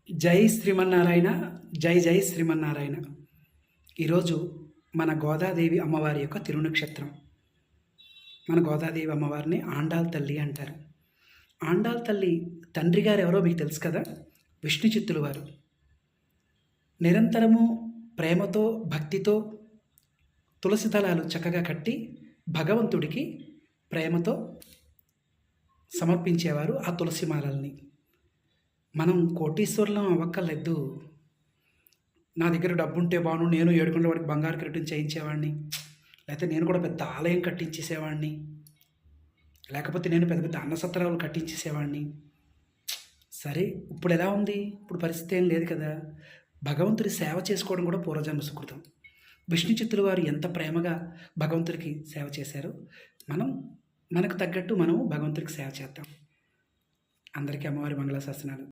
జై శ్రీమన్నారాయణ. జై జై శ్రీమన్నారాయణ. ఈరోజు మన గోదాదేవి అమ్మవారి యొక్క తిరునక్షత్రం. మన గోదాదేవి అమ్మవారిని ఆండాల్ తల్లి అంటారు. ఆండాల్ తల్లి తండ్రి గారు ఎవరో మీకు తెలుసు కదా, విష్ణు చిత్తుల వారు. నిరంతరము ప్రేమతో భక్తితో తులసి దళాలు చక్కగా కట్టి భగవంతుడికి ప్రేమతో సమర్పించేవారు ఆ తులసి మాలల్ని. మనం కోటీశ్వరులం అవ్వక్కర్లేదు. నా దగ్గర డబ్బుంటే బాను, నేను 7 వాడికి బంగారు కిరీటం చేయించేవాడిని, లేకపోతే నేను కూడా పెద్ద ఆలయం కట్టించేసేవాడిని, లేకపోతే నేను పెద్ద పెద్ద అన్నసత్రాలు కట్టించేసేవాడిని. సరే, ఇప్పుడు ఎలా ఉంది? ఇప్పుడు పరిస్థితి ఏం లేదు కదా. భగవంతుడి సేవ చేసుకోవడం కూడా పూర్వజన్మ సుకృతం. విష్ణు చిత్తుల వారు ఎంత ప్రేమగా భగవంతుడికి సేవ చేశారో, మనకు తగ్గట్టు మనం భగవంతుడికి సేవ చేద్దాం. అందరికీ అమ్మవారి మంగళాశాసనాలు.